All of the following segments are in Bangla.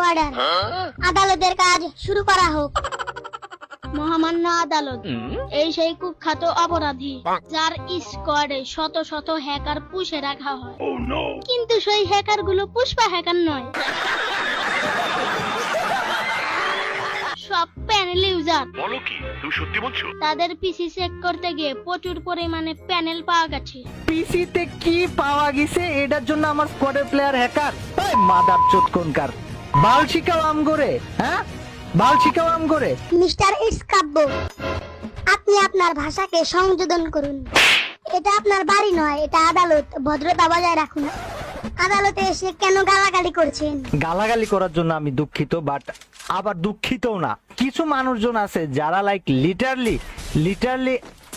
অর্ডার, আদালতের কাজ শুরু করা হোক। মহামান্য আদালত, এই সেই কুখ্যাত অপরাধী যার স্কোয়াডে শত শত হ্যাকার পুষে রাখা হয়, কিন্তু সেই হ্যাকার গুলো পুষ্পা হ্যাকার নয়, সব প্যানেল ইউজার। বলো কি, তুমি সত্যি বলছো? তাদের পিসি চেক করতে গিয়ে প্রচুর পরিমাণে প্যানেল পাওয়া গেছে। পিসিতে কি পাওয়া গেছে এটার জন্য আমার স্কোয়াডের প্লেয়ার হ্যাকার? ওই মাদার চোদ কোনকার, বাল শিখাও আম করে, হ্যাঁ বাল শিখাও আম করে। মিস্টার ইটস কাব্য, আপনি আপনার ভাষাকে সংযোজন করুন। এটা আপনার বাড়ি নয়, এটা আদালত। ভদ্রতা বজায় রাখুন। আদালতে এসে কেন গালাগালি করছেন? গালাগালি করার জন্য আমি দুঃখিত, বাট আবার দুঃখিতও না। কিছু মানুষজন আছে যারা লাইক লিটারলি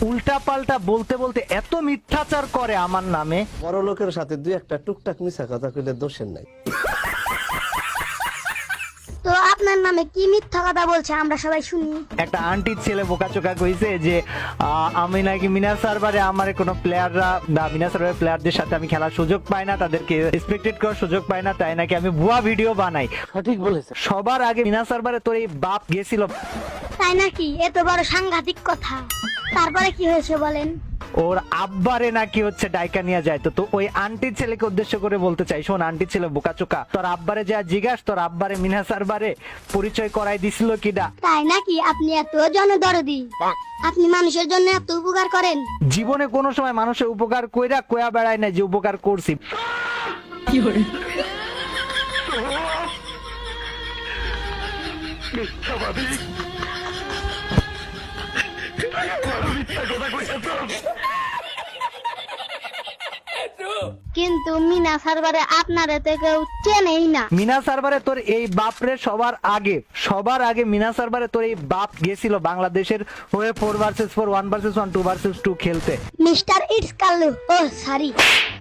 উল্টা পাল্টা বলতে বলতে এত মিথ্যাচার করে আমার নামে। বড় লোকের সাথে দুই একটা টুকটাক মিছা কথা কইলে দোষের নাই। তো আপনার নামে কি মিথ্যা কথা বলছে আমরা সবাই শুনি। একটা আন্টির ছেলে বোকাচোকা কইছে যে আমি নাকি মিনা সার্ভারে আমার কোনো প্লেয়াররা বা মিনা সার্ভারের প্লেয়ারদের সাথে আমি খেলার সুযোগ পাই না, তাদেরকে রেসপেক্টেড করার সুযোগ পাই না, তাই নাকি আমি ভুয়া ভিডিও বানাই। সঠিক বলেছে। সবার আগে মিনা সার্ভারে তোর এই বাপ গেছিল। তাই নাকি? এত বড় সাংঘাতিক কথা। তারপরে কি হয়েছে বলেন? ওর আব্বারে নাকি হচ্ছে ডাইকা নিয়ে যায়। তো ওই আন্টির ছেলেকে উদ্দেশ্য করে বলতে চাই, শোন আন্টির ছেলে বোকাচোকা, তোর আব্বারে যা জিজ্ঞাস তোর আব্বারে মিনা সার্ভারে পরিচয় করাই দিছিল কিডা। তাই নাকি? আপনি এত জনদরদি, আপনি মানুষের জন্য এত উপকার করেন? জীবনে কোনো সময় মানুষের উপকার কয়া বেড়ায় না যে উপকার করছি। মিথ্যাবাদী, মিথ্যা কথা কইছো তো? কিন্তু মিনা সার্ভারে আপনার এতে কেউ চেনেই না। মিনা সার্ভারে তোর এই বাপরে সবার আগে মিনা সার্ভারে তোর এই বাপ গেছিল বাংলাদেশের হয়ে 4 ভার্সেস 4, 1 ভার্সেস 1, 2 ভার্সেস 2 খেলতে। Mister it's Kallu, oh sorry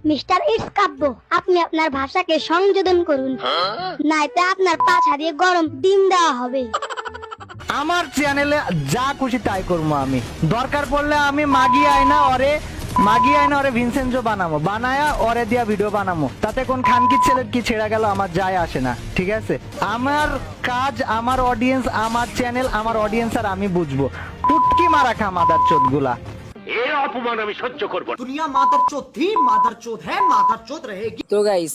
mister it's Kabya, আপনি আপনার ভাষাকে সংযোজন করুন, নাইতে আপনার পাছা দিয়ে গরম ডিম দেওয়া হবে। আমার চ্যানেলে যা খুশি তাই করবো আমি। দরকার পড়লে আমি মাগি আয়না ওরে ভিনসেন্জো বানায়া ওরে দিয়া ভিডিও বানামো। তাতে কোন খানকি ছেলের কি ছেড়া গেল আমার যায় আসে না, ঠিক আছে? আমার কাজ, আমার অডিয়েন্স, আমার চ্যানেল, আমার অডিয়েন্স আর আমি বুঝবো। পুটকি মারা খা মাদার চোদ গুলা। এর অপমান আমি সহ্য করব না। दुनिया मादर चौथ थी, मादर चौथ है, मादर चौथ रहेगी। तो गाइस